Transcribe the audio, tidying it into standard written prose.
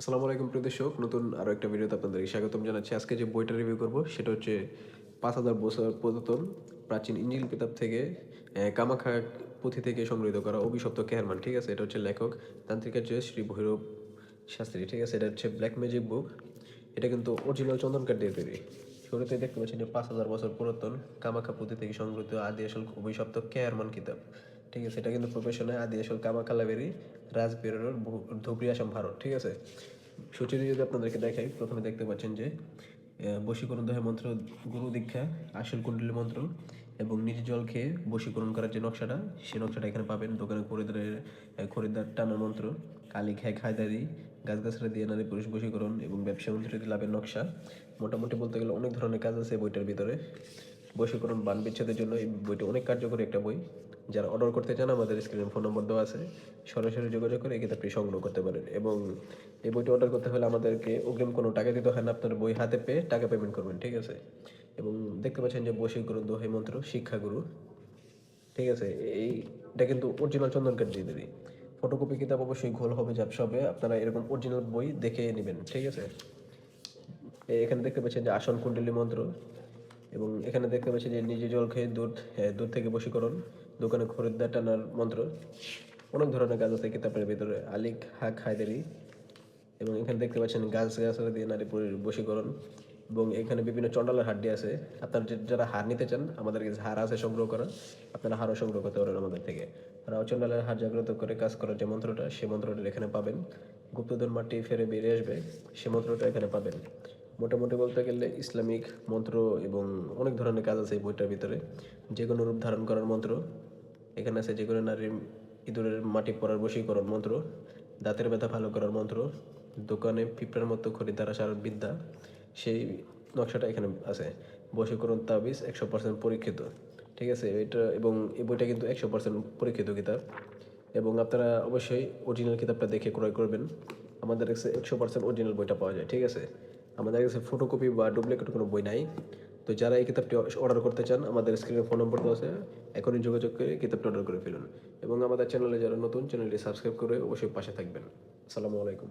আসসালামু আলাইকুম প্রিয় দর্শক, নতুন আরও একটা ভিডিওতে আপনাদেরকে স্বাগতম জানাচ্ছি। আজকে যে বইটা রিভিউ করব সেটা হচ্ছে ৫,০০০ বছর পুরাতন প্রাচীন ইঞ্জিল কিতাব থেকে কামাখ্যা পুঁথি থেকে সংগৃহীত করা অভিশপ্ত কেহারমান। ঠিক আছে, এটা হচ্ছে লেখক তান্ত্রিকাচার্য শ্রী ভৈরব শাস্ত্রী। ঠিক আছে, এটা হচ্ছে ব্ল্যাক ম্যাজিক বুক। এটা কিন্তু অরিজিনাল চন্দন কাঠ দিয়ে তৈরি। শুরুতে দেখতে পাচ্ছেন যে ৫,০০০ বছর পুরাতন কামাখ্যা পুঁথি থেকে সংগৃহীত আদি আসল অভিশপ্ত কেহারমান কিতাব। ঠিক আছে, এটা কিন্তু প্রফেশনে আদি আসল কামাখ্যা লাইব্রেরি, রাজবেরোর ধুবড়ি, আসাম, ভারত। ঠিক আছে, সূচিটি যদি আপনাদেরকে দেখাই, প্রথমে দেখতে পাচ্ছেন যে বশীকরণ দোহে মন্ত্র, গুরু দীক্ষা, আসল কুণ্ডলী মন্ত্র এবং নিজ জল খেয়ে বশীকরণ করার যে নকশাটা, সেই নকশাটা এখানে পাবেন। দোকানে খরিদ্দার টানার মন্ত্র, কালী খায় খায়দারি, গাছগাছরা দিয়ে নারী পুরুষ বশীকরণ এবং ব্যবসা উন্নতি লাভের নকশা। মোটামুটি বলতে গেলে অনেক ধরনের কাজ আছে বইটার ভিতরে। বশীকরণ বান বিচ্ছেদের জন্য এই বইটা অনেক কার্যকরী একটা বই। যারা অর্ডার করতে চান আমাদের স্ক্রিনে ফোন নম্বর দেওয়া আছে, সরাসরি যোগাযোগ করে এই কিতাবটি সংগ্রহ করতে পারেন। এবং এই বইটি অর্ডার করতে হলে আমাদেরকে অগ্রিম কোনো টাকা দিতে হয় না, আপনার বই হাতে পেয়ে টাকা পেমেন্ট করবেন। ঠিক আছে, এবং দেখতে পাচ্ছেন যে বশীকরণ দোহে মন্ত্র, শিক্ষাগুরু। ঠিক আছে, এইটা কিন্তু অরিজিনাল চন্দন কাঠ দিয়ে দেবে। ফটোকপি কিতাব অবশ্যই ঘোল হবে, ঝাপসা হবে, আপনারা এরকম অরিজিনাল বই দেখে নেবেন। ঠিক আছে, এখানে দেখতে পাচ্ছেন যে আসন কুণ্ডলী মন্ত্র, এবং এখানে দেখতে পাচ্ছি যে নিজে জল খেয়ে দুধ থেকে বশীকরণ, দোকানে খরিদ্দার টানার মন্ত্র। অনেক ধরনের কাজ আছে কিতাবের ভিতরে, আলিক হাক হায়দারি। এবং এখানে দেখতে পাচ্ছেন গাছরা দিয়ে নারী বশীকরণ। এবং এখানে বিভিন্ন চন্ডালের হাড্ডি আছে। আপনার যারা হার নিতে চান, আমাদের কাছে হার আছে সংগ্রহ করা, আপনারা হারও সংগ্রহ করতে পারেন আমাদের থেকে। আর চন্ডালের হার জাগ্রত করে কাজ করার যে মন্ত্রটা, সেই মন্ত্রটা এখানে পাবেন। গুপ্তধন মাটি ফেরে বেরিয়ে আসবে, সে মন্ত্রটা এখানে পাবেন। মোটামুটি বলতে গেলে ইসলামিক মন্ত্র এবং অনেক ধরনের কাজ আছে এই বইটার ভিতরে। যে কোনো রূপ ধারণ করার মন্ত্র এখানে আছে, যে কোনো নারীর ইঁদুরের মাটি পরার বশীকরণ মন্ত্র, দাঁতের ব্যথা ভালো করার মন্ত্র, দোকানে পিঁপড়ার মতো খরিদ্দার আসার বিদ্যা, সেই নকশাটা এখানে আছে। বশীকরণ তাবিজ 100% পরীক্ষিত। ঠিক আছে, এটা এবং এই বইটা কিন্তু 100% পরীক্ষিত কিতাব। এবং আপনারা অবশ্যই অরিজিনাল কিতাবটা দেখে ক্রয় করবেন। আমাদের কাছে 100% অরিজিনাল বইটা পাওয়া যায়। ঠিক আছে, আমাদের কাছে ফটোকপি বা ডুপ্লিকেট কোনো বই নাই। তো যারা এই কিতাবটি অর্ডার করতে চান, আমাদের স্ক্রিনে ফোন নম্বর দেওয়া আছে, এখনই যোগাযোগ করে কিতাবটি অর্ডার করে ফেলুন। এবং আমাদের চ্যানেলে যারা নতুন, চ্যানেলটি সাবস্ক্রাইব করে অবশ্যই পাশে থাকবেন। আসসালামু আলাইকুম।